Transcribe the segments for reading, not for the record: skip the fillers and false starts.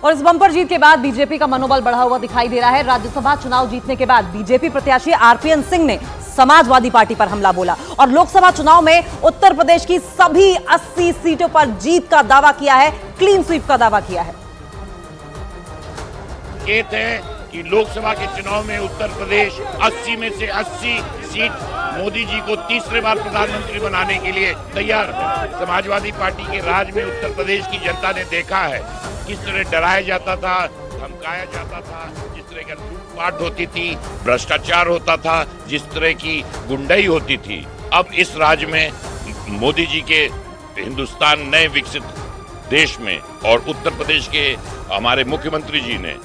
और इस बंपर जीत के बाद बीजेपी का मनोबल बढ़ा हुआ दिखाई दे रहा है। राज्यसभा चुनाव जीतने के बाद बीजेपी प्रत्याशी आरपीएन सिंह ने समाजवादी पार्टी पर हमला बोला और लोकसभा चुनाव में उत्तर प्रदेश की सभी 80 सीटों पर जीत का दावा किया है, क्लीन स्वीप का दावा किया है। संकेत है कि लोकसभा के चुनाव में उत्तर प्रदेश 80 में से 80 सीट मोदी जी को तीसरे बार प्रधानमंत्री बनाने के लिए तैयार है। समाजवादी पार्टी के राज में उत्तर प्रदेश की जनता ने देखा है किस तरह डराया जाता था, धमकाया जाता था, जिस तरह की लूटपाट होती थी, भ्रष्टाचार होता था, जिस तरह की गुंडाई होती थी। अब इस राज्य में मोदी जी के हिंदुस्तान नए विकसित देश में और उत्तर प्रदेश के हमारे मुख्यमंत्री जी ने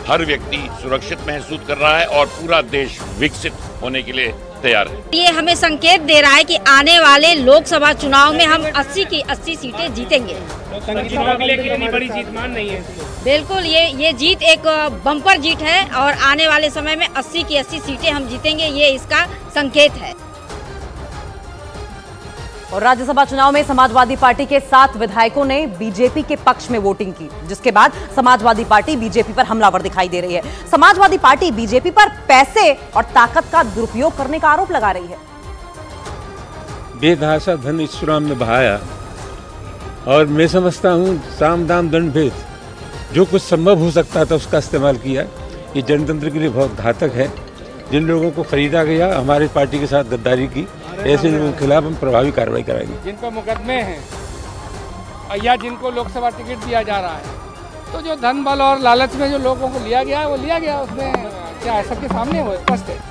हर व्यक्ति सुरक्षित महसूस कर रहा है और पूरा देश विकसित होने के लिए तैयार है। ये हमें संकेत दे रहा है कि आने वाले लोकसभा चुनाव में हम 80 की 80 सीटें जीतेंगे। चुनाव के लिए कितनी बड़ी जीत मान रही है? बिल्कुल, ये जीत एक बम्पर जीत है और आने वाले समय में 80 की 80 सीटें हम जीतेंगे, ये इसका संकेत है। और राज्यसभा चुनाव में समाजवादी पार्टी के 7 विधायकों ने बीजेपी के पक्ष में वोटिंग की, जिसके बाद समाजवादी पार्टी बीजेपी पर हमलावर दिखाई दे रही है। समाजवादी पार्टी बीजेपी पर पैसे और ताकत का दुरुपयोग करने का आरोप लगा रही है। बेतहाशा धन इस चुनाव में बहाया और मैं समझता हूँ साम दाम दंड भेद, जो कुछ संभव हो सकता था उसका इस्तेमाल किया। ये जनतंत्र के लिए बहुत घातक है। जिन लोगों को खरीदा गया हमारी पार्टी के साथ गद्दारी की, ऐसे लोगों के खिलाफ हम प्रभावी कार्रवाई कराएंगे। जिन पर मुकदमे हैं या जिनको लोकसभा टिकट दिया जा रहा है, तो जो धन बल और लालच में जो लोगों को लिया गया है वो लिया गया, उसमें क्या है, सबके सामने वो स्पष्ट है।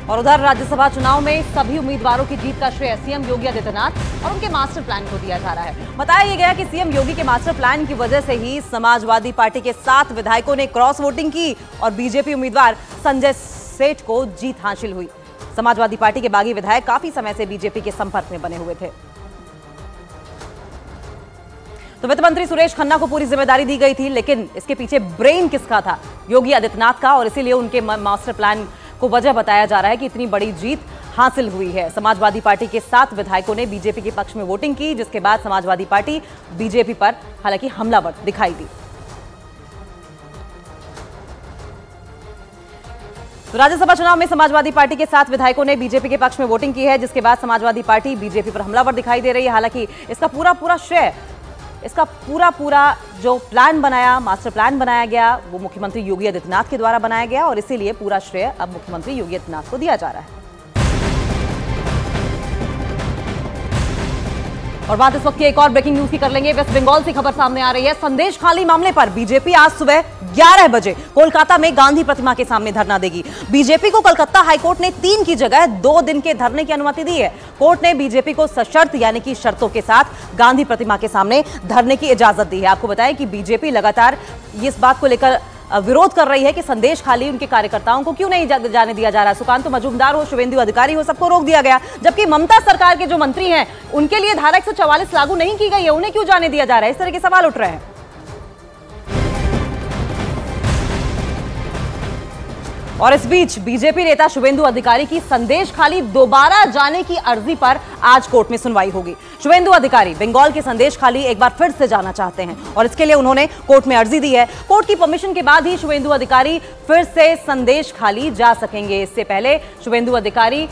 और उधर राज्यसभा चुनाव में सभी उम्मीदवारों की जीत का श्रेय सीएम योगी आदित्यनाथ और उनके मास्टर प्लान को दिया जा रहा है। बताया गया कि सीएम योगी के मास्टर प्लान की वजह से ही समाजवादी पार्टी के 7 विधायकों ने क्रॉस वोटिंग की और बीजेपी उम्मीदवार संजय सेठ को जीत हासिल हुई। समाजवादी पार्टी के बागी विधायक काफी समय से बीजेपी के संपर्क में बने हुए थे। तो वित्त मंत्री सुरेश खन्ना को पूरी जिम्मेदारी दी गई थी, लेकिन इसके पीछे ब्रेन किसका था? योगी आदित्यनाथ का, और इसीलिए उनके मास्टर प्लान को वजह बताया जा रहा है कि इतनी बड़ी जीत हासिल हुई है। समाजवादी पार्टी के 7 विधायकों ने बीजेपी के पक्ष में वोटिंग की, जिसके बाद समाजवादी पार्टी बीजेपी पर हालांकि हमलावर दिखाई दी। तो राज्यसभा चुनाव में समाजवादी पार्टी के 7 विधायकों ने बीजेपी के पक्ष में वोटिंग की है, जिसके बाद समाजवादी पार्टी बीजेपी पर हमलावर दिखाई दे रही है। हालांकि इसका पूरा श्रेय, इसका पूरा जो प्लान बनाया, मास्टर प्लान बनाया गया, वो मुख्यमंत्री योगी आदित्यनाथ के द्वारा बनाया गया और इसीलिए पूरा श्रेय अब मुख्यमंत्री योगी आदित्यनाथ को दिया जा रहा है। और बात इस वक्त की एक और ब्रेकिंग न्यूज की कर लेंगे। वेस्ट बंगाल से खबर सामने आ रही है। संदेश खाली मामले पर बीजेपी आज सुबह 11 बजे कोलकाता में गांधी प्रतिमा के सामने धरना देगी। बीजेपी को कोलकाता हाईकोर्ट ने 3 की जगह 2 दिन के धरने की अनुमति दी है। कोर्ट ने बीजेपी को सशर्त यानी कि शर्तों के साथ गांधी प्रतिमा के सामने धरने की इजाजत दी है। आपको बताएं कि बीजेपी लगातार इस बात को लेकर विरोध कर रही है कि संदेश खाली उनके कार्यकर्ताओं को क्यों नहीं जाने दिया जा रहा है। सुकांतु मजूमदार हो, शुभेंदु अधिकारी हो, सबको रोक दिया गया, जबकि ममता सरकार के जो मंत्री हैं उनके लिए धारा 144 लागू नहीं की गई है, उन्हें क्यों जाने दिया जा रहा है? इस तरह के सवाल उठ रहे हैं। और इस बीच बीजेपी नेता शुभेंदु अधिकारी की संदेश खाली दोबारा जाने की अर्जी पर आज कोर्ट में सुनवाई होगी। शुभेंदु अधिकारी बंगाल के संदेश खाली एक बार फिर से जाना चाहते हैं और इसके लिए उन्होंने कोर्ट में अर्जी दी है। कोर्ट की परमिशन के बाद ही शुभेंदु अधिकारी फिर से संदेश खाली जा सकेंगे। इससे पहले शुभेंदु अधिकारी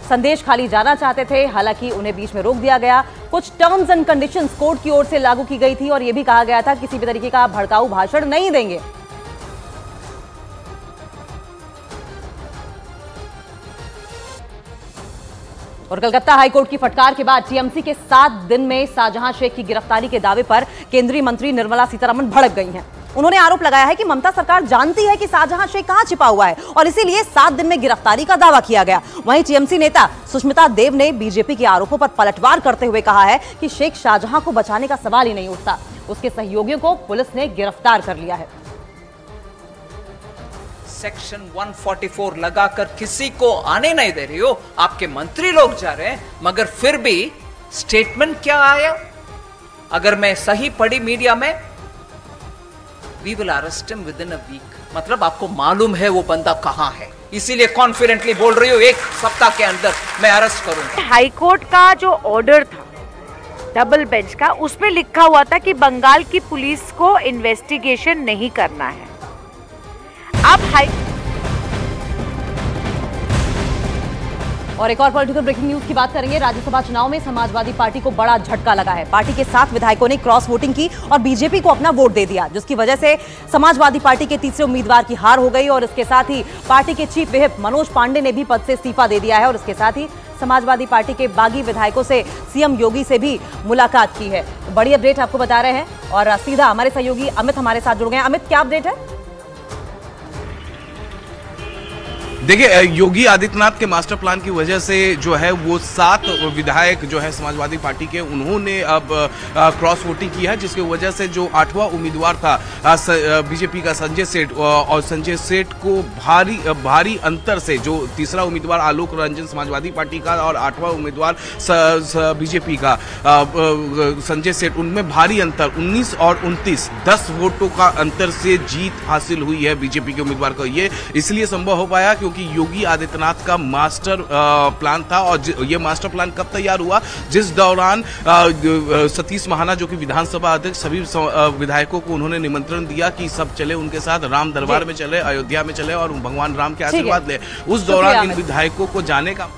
संदेश खाली जाना चाहते थे, हालांकि उन्हें बीच में रोक दिया गया। कुछ टर्म्स एंड कंडीशंस कोर्ट की ओर से लागू की गई थी और यह भी कहा गया था किसी भी तरीके का भड़काऊ भाषण नहीं देंगे। और कलकत्ता हाईकोर्ट की फटकार के बाद टीएमसी के 7 दिन में शाहजहां शेख की गिरफ्तारी के दावे पर केंद्रीय मंत्री निर्मला सीतारमण भड़क गई हैं। उन्होंने आरोप लगाया है कि ममता सरकार जानती है कि शाहजहां शेख कहां छिपा हुआ है और इसीलिए 7 दिन में गिरफ्तारी का दावा किया गया। वहीं टीएमसी नेता सुष्मिता देव ने बीजेपी के आरोपों पर पलटवार करते हुए कहा है कि शेख शाहजहां को बचाने का सवाल ही नहीं उठता। उसके सहयोगियों को पुलिस ने गिरफ्तार कर लिया है। सेक्शन 144 लगाकर किसी को आने नहीं दे रही हो, आपके मंत्री लोग जा रहे हैं, मगर फिर भी स्टेटमेंट क्या आया? अगर मैं सही पढ़ी मीडिया में, we will arrest him within a week. मतलब आपको मालूम है वो बंदा कहां है, इसीलिए कॉन्फिडेंटली बोल रही हूँ 1 सप्ताह के अंदर मैं अरेस्ट करूंगा। हाईकोर्ट का जो ऑर्डर था डबल बेंच का, उसमें लिखा हुआ था कि बंगाल की पुलिस को इन्वेस्टिगेशन नहीं करना है। अब और एक और पॉलिटिकल ब्रेकिंग न्यूज की बात करेंगे। राज्यसभा चुनाव में समाजवादी पार्टी को बड़ा झटका लगा है। पार्टी के 7 विधायकों ने क्रॉस वोटिंग की और बीजेपी को अपना वोट दे दिया, जिसकी वजह से समाजवादी पार्टी के तीसरे उम्मीदवार की हार हो गई। और इसके साथ ही पार्टी के चीफ व्हिप मनोज पांडे ने भी पद से इस्तीफा दे दिया है। और इसके साथ ही समाजवादी पार्टी के बागी विधायकों से सीएम योगी से भी मुलाकात की है। बड़ी अपडेट आपको बता रहे हैं और सीधा हमारे सहयोगी अमित हमारे साथ जुड़ गए हैं। अमित, क्या अपडेट है? देखिए, योगी आदित्यनाथ के मास्टर प्लान की वजह से जो है वो 7 विधायक जो है समाजवादी पार्टी के, उन्होंने अब क्रॉस वोटिंग की है, जिसकी वजह से जो 8वां उम्मीदवार था बीजेपी का संजय सेठ, और संजय सेठ को भारी अंतर से, जो तीसरा उम्मीदवार आलोक रंजन समाजवादी पार्टी का और 8वां उम्मीदवार बीजेपी का संजय सेठ, उनमें भारी अंतर 19 और 29 10 वोटों का अंतर से जीत हासिल हुई है बीजेपी के उम्मीदवार को। ये इसलिए संभव हो पाया क्योंकि योगी आदित्यनाथ का मास्टर प्लान था। और ये मास्टर प्लान कब तैयार हुआ? जिस दौरान सतीश महाना जो कि विधानसभा अध्यक्ष, सभी विधायकों को उन्होंने निमंत्रण दिया कि सब चले उनके साथ, राम दरबार में चले, अयोध्या में चले और भगवान राम के आशीर्वाद ले। उस दौरान इन विधायकों को जाने का।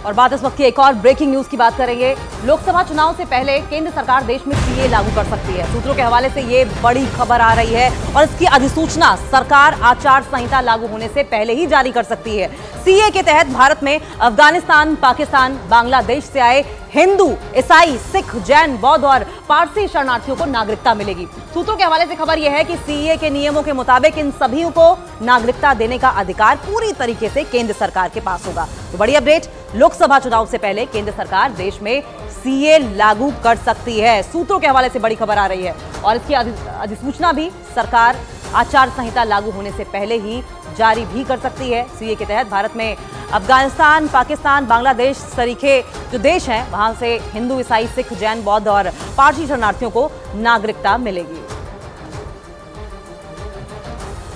और बात इस वक्त की एक और ब्रेकिंग न्यूज की बात करेंगे। लोकसभा चुनाव से पहले केंद्र सरकार देश में सीए लागू कर सकती है। सूत्रों के हवाले से ये बड़ी खबर आ रही है और इसकी अधिसूचना सरकार आचार संहिता लागू होने से पहले ही जारी कर सकती है। सीए के तहत भारत में अफगानिस्तान, पाकिस्तान, बांग्लादेश से आए हिंदू, ईसाई, सिख, जैन, बौद्ध और पारसी शरणार्थियों को नागरिकता मिलेगी। सूत्रों के हवाले से खबर यह है कि सीए के नियमों के मुताबिक इन सभी को नागरिकता देने का अधिकार पूरी तरीके से केंद्र सरकार के पास होगा। तो बड़ी अपडेट, लोकसभा चुनाव से पहले केंद्र सरकार देश में सीए लागू कर सकती है। सूत्रों के हवाले से बड़ी खबर आ रही है और इसकी अधिसूचना भी सरकार आचार संहिता लागू होने से पहले ही जारी भी कर सकती है। सीए के तहत भारत में अफगानिस्तान, पाकिस्तान, बांग्लादेश सरीखे जो देश हैं, वहां से हिंदू, ईसाई, सिख, जैन, बौद्ध और पारसी शरणार्थियों को नागरिकता मिलेगी।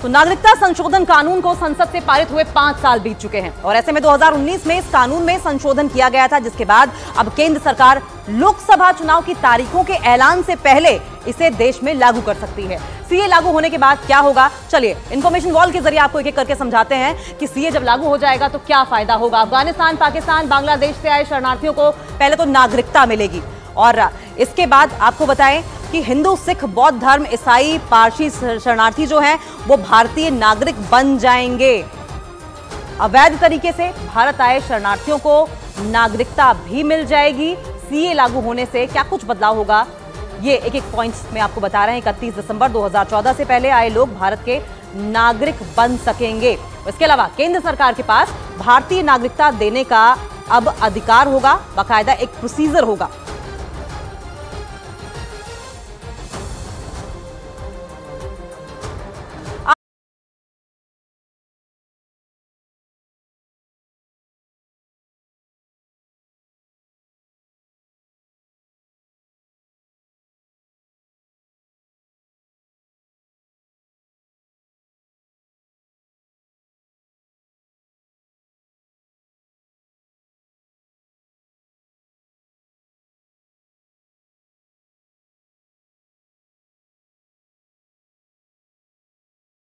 तो नागरिकता संशोधन कानून को संसद से पारित हुए 5 साल बीत चुके हैं और ऐसे में 2019 में इस कानून में संशोधन किया गया था, जिसके बाद अब केंद्र सरकार लोकसभा चुनाव की तारीखों के ऐलान से पहले इसे देश में लागू कर सकती है। सीए लागू होने के बाद क्या होगा, चलिए इंफॉर्मेशन वॉल के जरिए आपको एक एक करके समझाते हैं कि सीए जब लागू हो जाएगा तो क्या फायदा होगा। अफगानिस्तान, पाकिस्तान, बांग्लादेश से आए शरणार्थियों को पहले तो नागरिकता मिलेगी और इसके बाद आपको बताएं कि हिंदू, सिख, बौद्ध धर्म, ईसाई, पारसी शरणार्थी जो हैं वो भारतीय नागरिक बन जाएंगे। अवैध तरीके से भारत आए शरणार्थियों को नागरिकता भी मिल जाएगी। सीए लागू होने से क्या कुछ बदलाव होगा, ये एक एक पॉइंट्स में आपको बता रहे हैं। 31 दिसंबर 2014 से पहले आए लोग भारत के नागरिक बन सकेंगे। इसके अलावा केंद्र सरकार के पास भारतीय नागरिकता देने का अब अधिकार होगा, बाकायदा एक प्रोसीजर होगा।